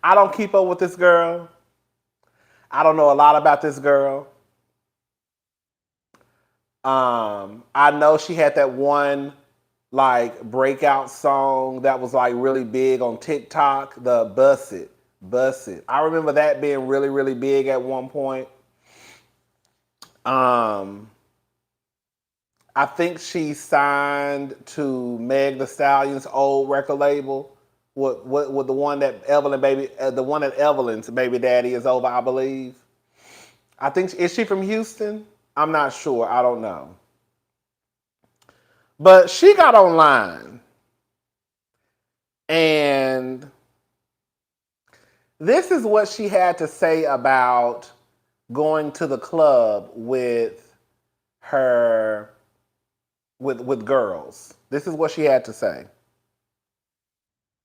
I don't keep up with this girl. I don't know a lot about this girl. I know she had that one like breakout song that was like really big on TikTok, the Bust It. I remember that being really, really big at one point. I think she signed to Meg Thee Stallion's old record label. With the one that Evelyn's baby daddy is over, I believe. I think, is she from Houston? I'm not sure. I don't know. But she got online. And this is what she had to say about going to the club with her with girls. This is what she had to say.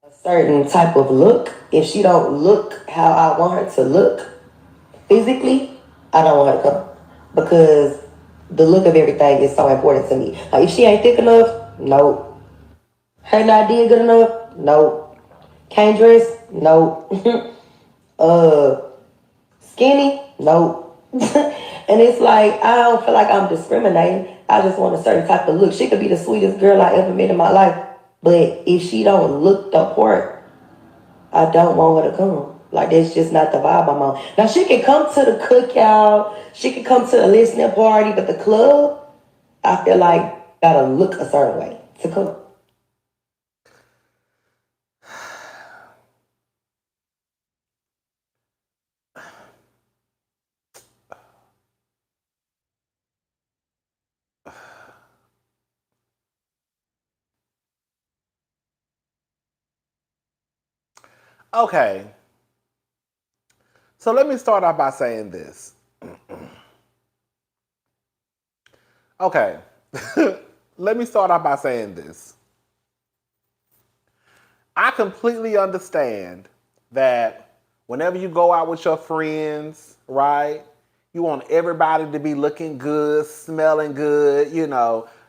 A certain type of look. If she don't look how I want her to look physically, I don't want her to come because the look of everything is so important to me. Like if she ain't thick enough, no. Her not did good enough, no. Can't dress, no. uh, Skinny, no. And it's like I don't feel like I'm discriminating. I just want a certain type of look. She could be the sweetest girl I ever met in my life, but if she don't look the part, I don't want her to come. Like that's just not the vibe I'm on. Now she can come to the cookout, she can come to the listening party, but the club, I feel like gotta look a certain way to come. Okay, so let me start off by saying this. Okay, let me start off by saying this. I completely understand that whenever you go out with your friends, right, you want everybody to be looking good, smelling good,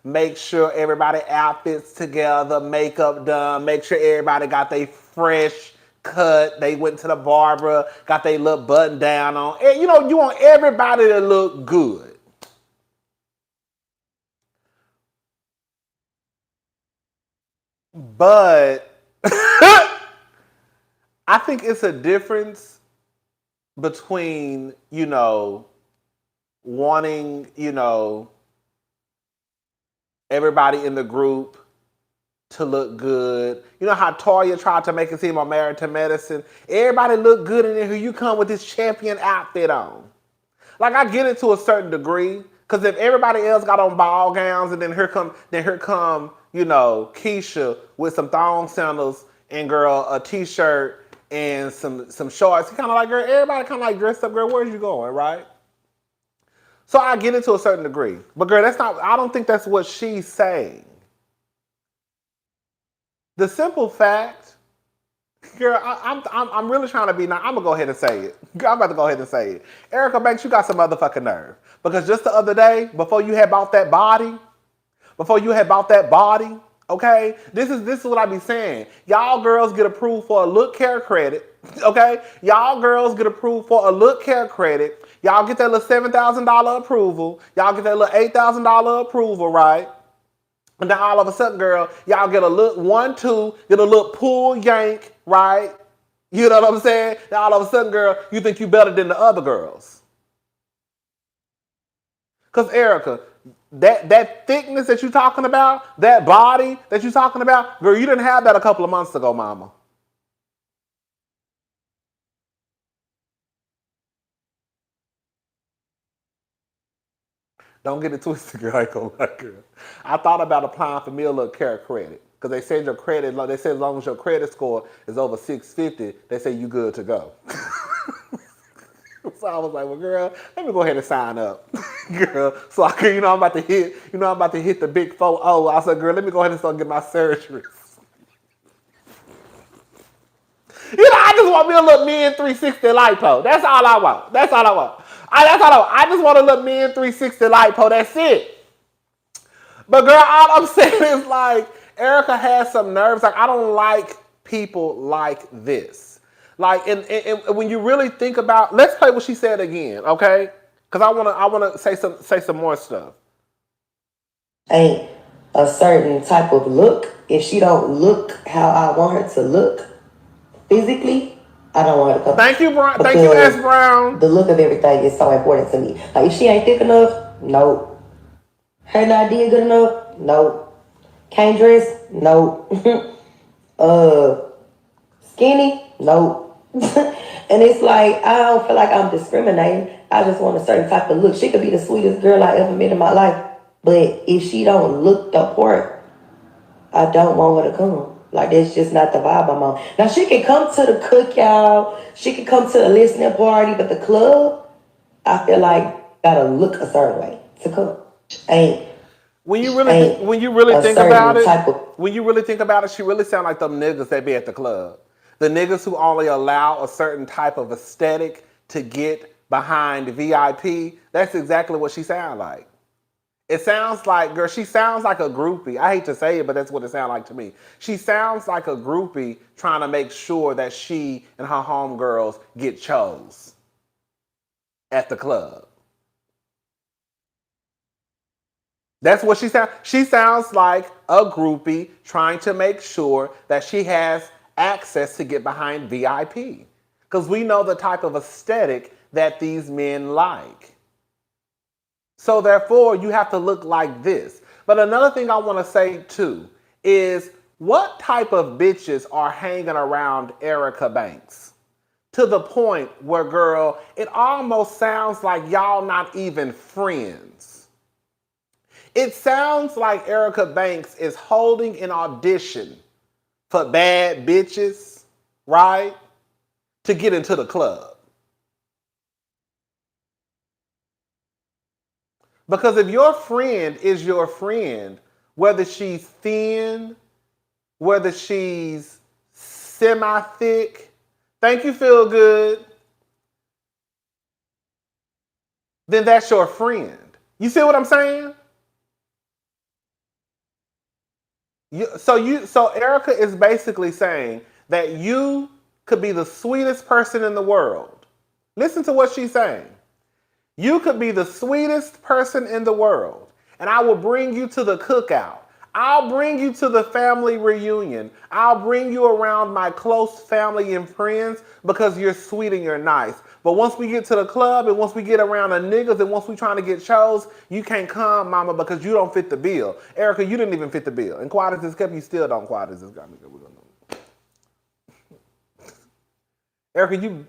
make sure everybody outfits together, makeup done, make sure everybody got their fresh cut, they went to the barber, got their little button down on. And, you want everybody to look good. But I think it's a difference between, wanting, everybody in the group to look good. You know how Toya tried to make it seem on Married to Medicine? Everybody look good in there. Here you come with this champion outfit on. Like I get it to a certain degree, because if everybody else got on ball gowns and then here come, Keisha with some thong sandals and girl a t-shirt and some shorts. Kind of like, girl, everybody kind of like dressed up, girl. Where's you going, right? So I get it to a certain degree, but girl, that's not. I don't think that's what she's saying. The simple fact, girl, I'm really trying to be nice. I'm gonna go ahead and say it. Girl, I'm about to go ahead and say it. Erica Banks, you got some motherfucking nerve. Because just the other day, before you had bought that body, okay, this is what I be saying. Y'all girls get approved for a look care credit, okay? Y'all girls get approved for a look care credit. Y'all get that little $7,000 approval. Y'all get that little $8,000 approval, right? And then all of a sudden, girl, y'all get a look 1, 2, get a little pull yank, right? You know what I'm saying? Then all of a sudden, girl, you think you better than the other girls. Because Erica, that thickness that you're talking about, that body that you're talking about, girl, you didn't have that a couple of months ago, mama. Don't get it twisted, girl. I ain't gonna lie, girl. I thought about applying for me a little care credit. Because they said your credit, they said as long as your credit score is over 650, they say you good to go. So I was like, well, girl, let me go ahead and sign up, girl. So I can, I'm about to hit the big 4-0. I said, girl, let me go ahead and start getting my surgeries. I just want me a little men 360 lipo. That's all I want. I just want a little men 360 lipo. That's it. But girl, all I'm saying is like, Erica has some nerves. Like, I don't like people like this. Like, and when you really think about, let's play what she said again, okay? Because I wanna say some more stuff. Ain't a certain type of look. If she don't look how I want her to look physically, I don't want her to come. Thank you, Brown. Thank you, S. Brown. The look of everything is so important to me. Like if she ain't thick enough, no. Her not did good enough, no. Can't dress, no. Skinny, no. And it's like I don't feel like I'm discriminating. I just want a certain type of look. She could be the sweetest girl I ever met in my life, but if she don't look the part, I don't want her to come. Like that's just not the vibe I'm on. Now she can come to the cookout, she can come to the listening party, but the club, I feel like gotta look a certain way to come. Ain't When you really a think about certain it, type of she really sound like them niggas that be at the club. The niggas who only allow a certain type of aesthetic to get behind VIP. That's exactly what she sound like. It sounds like, girl, she sounds like a groupie. I hate to say it, but that's what it sounds like to me. She sounds like a groupie trying to make sure that she and her homegirls get chose at the club. That's what she sounds. She sounds like a groupie trying to make sure that she has access to get behind VIP. Because we know the type of aesthetic that these men like. So therefore, you have to look like this. But another thing I want to say too is what type of bitches are hanging around Erica Banks? To the point where, girl, it almost sounds like y'all not even friends. It sounds like Erica Banks is holding an audition for bad bitches, right? To get into the club. Because if your friend is your friend, whether she's thin, whether she's semi-thick, thank you, feel good, then that's your friend. You see what I'm saying? So Erica is basically saying that you could be the sweetest person in the world. Listen to what she's saying. You could be the sweetest person in the world, and I will bring you to the cookout. I'll bring you to the family reunion. I'll bring you around my close family and friends because you're sweet and you're nice. But once we get to the club and once we get around the niggas and once we trying to get chose, you can't come, mama, because you don't fit the bill. Erica, you didn't even fit the bill. And quiet as this kept, you still don't quiet as this got me. Erica,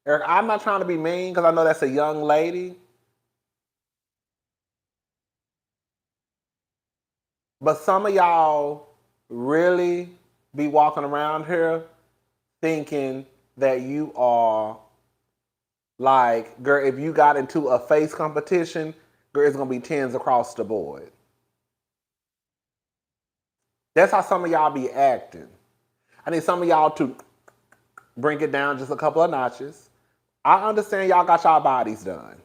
Erica, I'm not trying to be mean because I know that's a young lady. But some of y'all really be walking around here thinking that you are like, girl, if you got into a face competition, girl, it's going to be tens across the board. That's how some of y'all be acting. I need some of y'all to bring it down just a couple of notches. I understand y'all got y'all bodies done.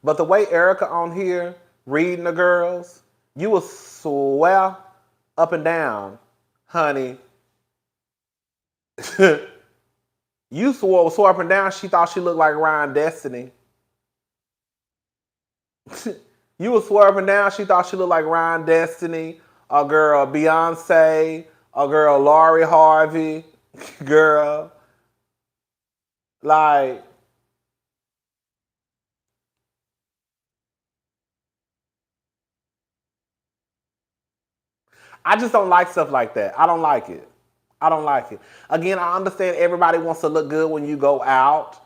But the way Erica on here reading the girls, you will swear up and down, honey. You swore up and down she thought she looked like Ryan Destiny. You would swear up and down she thought she looked like Ryan Destiny, a girl Beyonce, a girl Lori Harvey, girl. Like, I just don't like stuff like that. I don't like it. I don't like it. Again, I understand everybody wants to look good when you go out.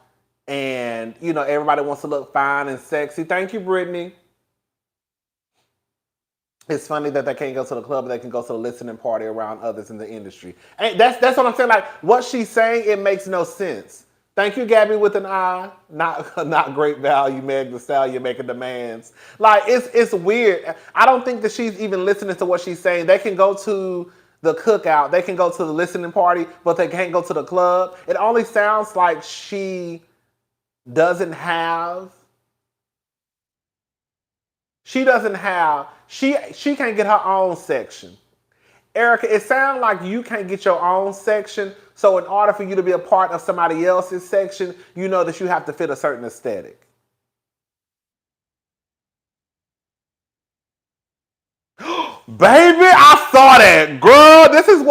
And, you know, everybody wants to look fine and sexy. Thank you, Brittany. It's funny that they can't go to the club, but they can go to the listening party around others in the industry. And that's what I'm saying. Like, what she's saying, it makes no sense. Thank you, Gabby, with an I. Not great value, Meg Thee Stallion making demands. Like, it's weird. I don't think that she's even listening to what she's saying. They can go to the cookout. They can go to the listening party, but they can't go to the club. It only sounds like she doesn't have... She can't get her own section. Erica, it sounds like you can't get your own section. So in order for you to be a part of somebody else's section, you know that you have to fit a certain aesthetic. Baby, I saw that, girl. This is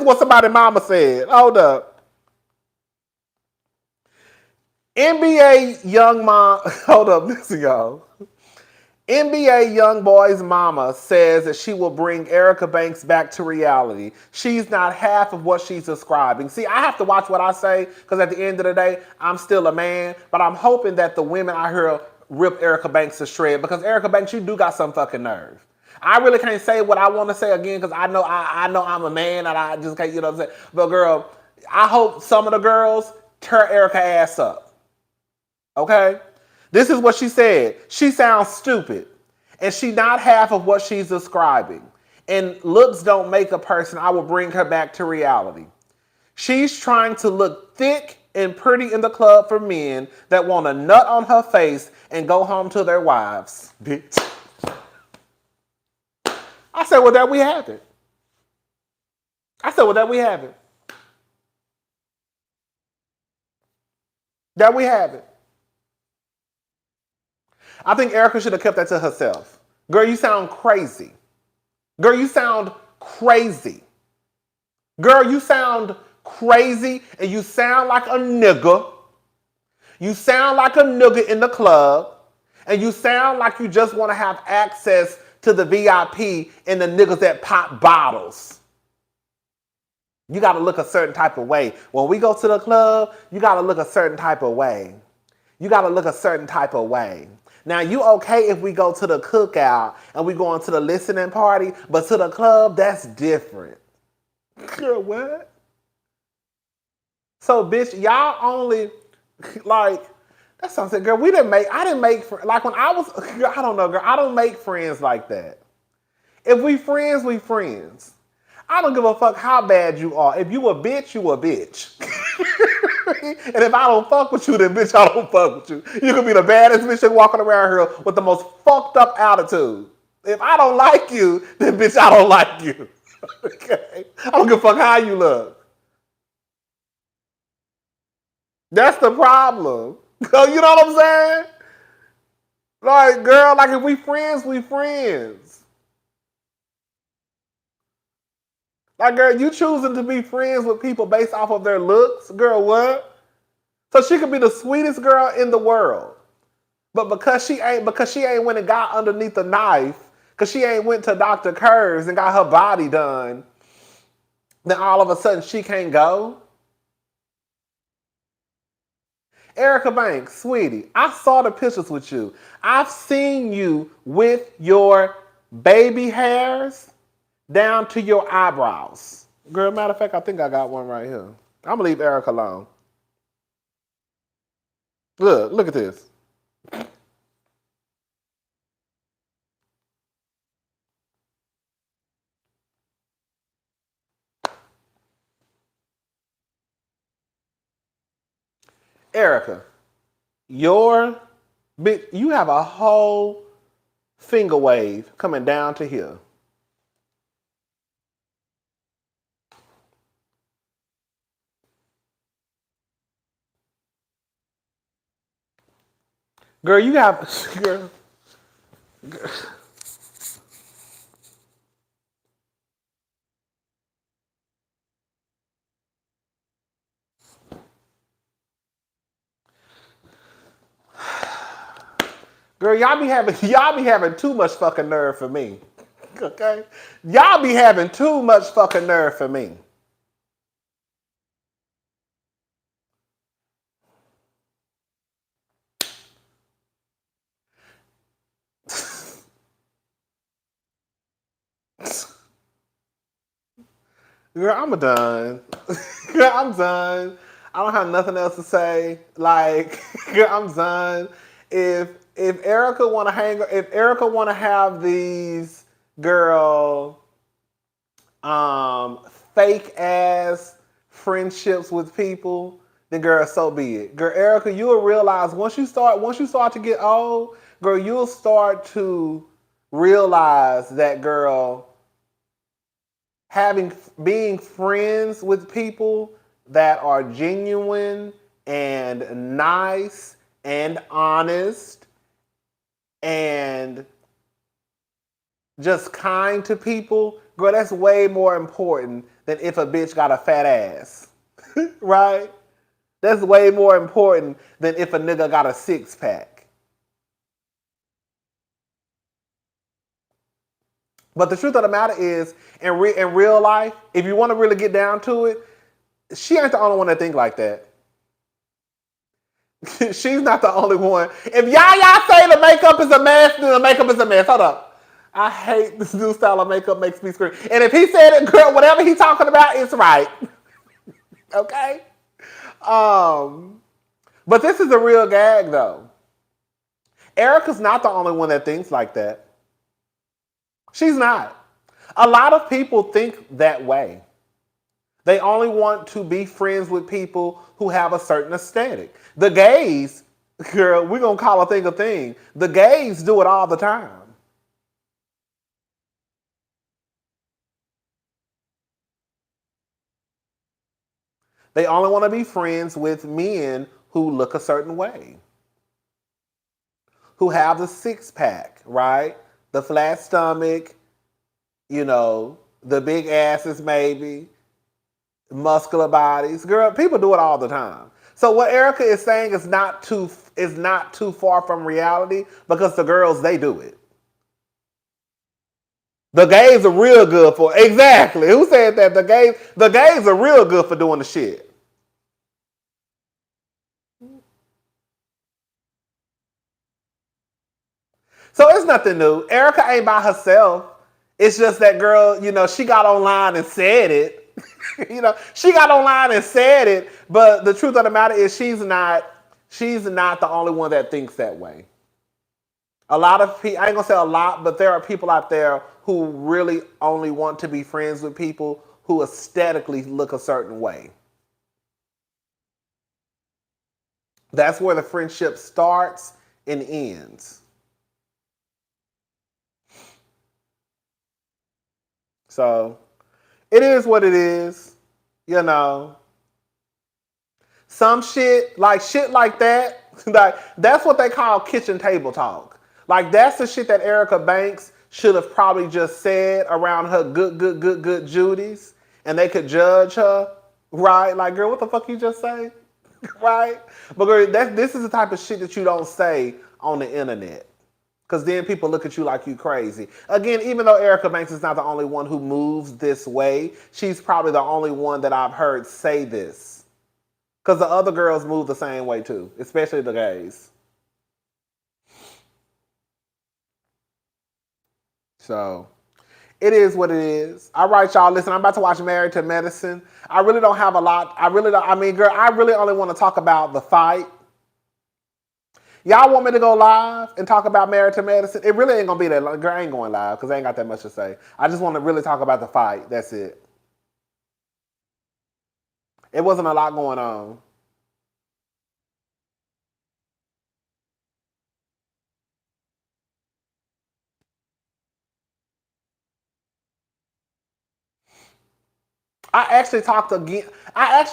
what somebody mama said. Hold up. NBA young mom, hold up, listen, y'all. NBA young boy's mama says that she will bring Erica Banks back to reality. She's not half of what she's describing. See, I have to watch what I say because at the end of the day, I'm still a man. But I'm hoping that the women out here rip Erica Banks to shred because Erica Banks, you do got some fucking nerve. I really can't say what I want to say again because I know I'm a man and I just can't, you know what I'm saying? But girl, I hope some of the girls tear Erica ass up. Okay? This is what she said. She sounds stupid. And she not half of what she's describing. And looks don't make a person. I will bring her back to reality. She's trying to look thick and pretty in the club for men that want a nut on her face and go home to their wives. Bitch. I said, well, there we have it. I said, well, there we have it. There we have it. I think Erica should have kept that to herself. Girl, you sound crazy. Girl, you sound crazy. Girl, you sound crazy and you sound like a nigga. You sound like a nigga in the club. And you sound like you just want to have access to the VIP and the niggas that pop bottles. You got to look a certain type of way. When we go to the club, you got to look a certain type of way. You got to look a certain type of way. Now, you okay if we go to the cookout and we going to the listening party, but to the club, that's different. Girl, what? So, bitch, y'all only, like, that's something, girl, I didn't make, like, when I was, girl, I don't know, girl, I don't make friends like that. If we friends, we friends. I don't give a fuck how bad you are. If you a bitch, you a bitch. And if I don't fuck with you, then bitch, I don't fuck with you. You can be the baddest bitch walking around here with the most fucked up attitude. If I don't like you, then bitch, I don't like you. Okay? I don't give a fuck how you look. That's the problem. You know what I'm saying? Like, girl, like if we friends, we friends. Like, girl, you choosing to be friends with people based off of their looks? Girl, what? So she could be the sweetest girl in the world. But because she ain't went and got underneath the knife, because she ain't went to Dr. Kurz and got her body done, then all of a sudden she can't go? Erica Banks, sweetie, I saw the pictures with you. I've seen you with your baby hairs down to your eyebrows. Girl, matter of fact, I think I got one right here. I'm going to leave Erica alone. Look at this. Erica, you have a whole finger wave coming down to here. Girl, you have, girl. Girl, y'all be having too much fucking nerve for me. Okay? Y'all be having too much fucking nerve for me. Girl, I'm done. Girl, I'm done. I don't have nothing else to say. Like, girl, I'm done. If Erica wanna have these girl fake ass friendships with people, then girl, so be it. Girl, Erica, you will realize once you start to get old, girl, you'll start to realize that, girl, being friends with people that are genuine and nice and honest and just kind to people, girl, that's way more important than if a bitch got a fat ass. Right? That's way more important than if a nigga got a six-pack. But the truth of the matter is, in real life, if you want to really get down to it, she ain't the only one that think like that. She's not the only one. If y'all say the makeup is a mess, then the makeup is a mess. Hold up. I hate this new style of makeup makes me scream. And if he said it, girl, whatever he's talking about, it's right. Okay? But this is a real gag, though. Erica's not the only one that thinks like that. She's not. A lot of people think that way. They only want to be friends with people who have a certain aesthetic. The gays, girl, we're going to call a thing a thing. The gays do it all the time. They only want to be friends with men who look a certain way, who have the six pack, right? The flat stomach, the big asses maybe, muscular bodies. Girl, people do it all the time. So what Erica is saying is not too far from reality because the girls, they do it. The gays are real good for it. Exactly. Who said that? The gays are real good for doing the shit. So it's nothing new. Erica ain't by herself. It's just that girl, she got online and said it. She got online and said it, but the truth of the matter is she's not the only one that thinks that way. A lot of people, I ain't gonna say a lot, but there are people out there who really only want to be friends with people who aesthetically look a certain way. That's where the friendship starts and ends. So it is what it is, Some shit like that, like that's what they call kitchen table talk. Like that's the shit that Erica Banks should have probably just said around her good Judies, and they could judge her, right? Like, girl, what the fuck you just say, right? But girl, this is the type of shit that you don't say on the internet. Because then people look at you like you crazy. Again, even though Erica Banks is not the only one who moves this way, she's probably the only one that I've heard say this. Because the other girls move the same way too, especially the gays. So, it is what it is. All right, y'all, listen, I'm about to watch Married to Medicine. I really don't have a lot. I really only want to talk about the fight. Y'all want me to go live and talk about Married to Medicine? It really ain't going to be that long. Girl, I ain't going live because I ain't got that much to say. I just want to really talk about the fight. That's it. It wasn't a lot going on. I actually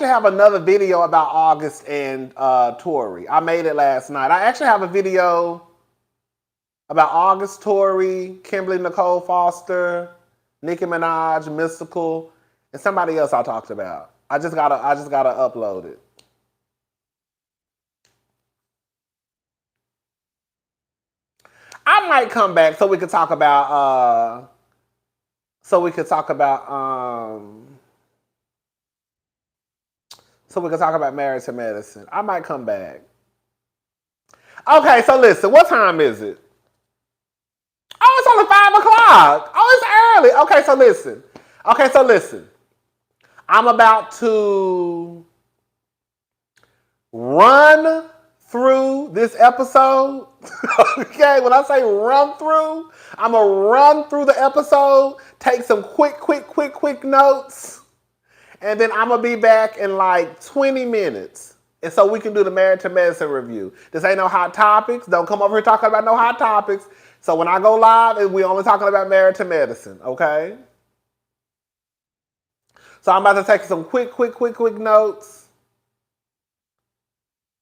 have another video about August and Tori. I made it last night. I actually have a video about August, Tori, Kimberly Nicole Foster, Nicki Minaj, Mystical, and somebody else I talked about. I just gotta upload it. I might come back so we could talk about Married to Medicine. I might come back. Okay, so listen, what time is it? Oh, it's only 5 o'clock. Oh, it's early. Okay, so listen. I'm about to run through this episode. Okay, when I say run through, I'm going to run through the episode, take some quick notes, and then I'm going to be back in like 20 minutes. And so we can do the Married to Medicine review. This ain't no hot topics. Don't come over here talking about no hot topics. So when I go live, we only talking about Married to Medicine, okay? So I'm about to take some quick notes.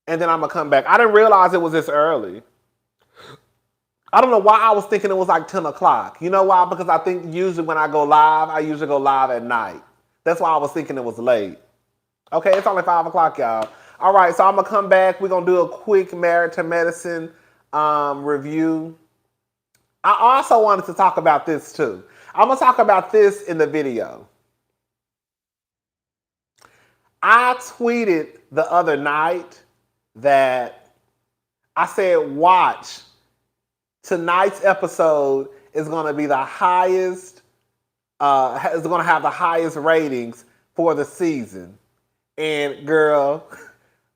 And then I'm going to come back. I didn't realize it was this early. I don't know why I was thinking it was like 10 o'clock. You know why? Because I think usually when I go live, I usually go live at night. That's why I was thinking it was late. Okay, it's only 5 o'clock, y'all. All right, so I'm going to come back. We're going to do a quick Married to Medicine review. I also wanted to talk about this too. I'm going to talk about this in the video. I tweeted the other night that I said, watch tonight's episode is going to be the highest, is going to have the highest ratings for the season. And girl,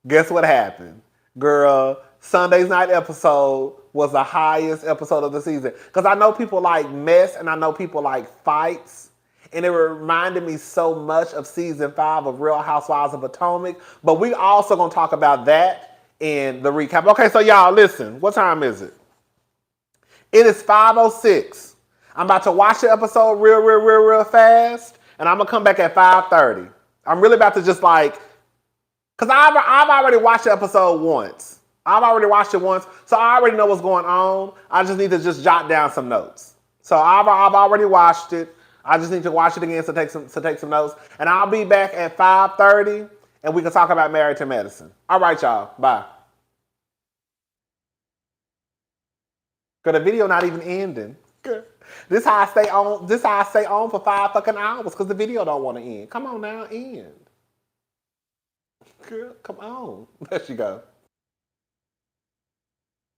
guess what happened? Girl, Sunday's night episode was the highest episode of the season. Because I know people like mess and I know people like fights. And it reminded me so much of season 5 of Real Housewives of Potomac. But we also going to talk about that in the recap. Okay, so y'all, listen. What time is it? It is 5:06. I'm about to watch the episode real fast. And I'm going to come back at 5:30. I'm really about to just like, because I've already watched the episode once. I've already watched it once, so I already know what's going on. I just need to just jot down some notes. So I've already watched it. I just need to watch it again to take some notes. And I'll be back at 5:30, and we can talk about Married to Medicine. All right, y'all. Bye. Because the video not even ending. This how I stay on. This how I stay on for 5 fucking hours because the video don't want to end. Come on now, end. Girl, come on. There she go.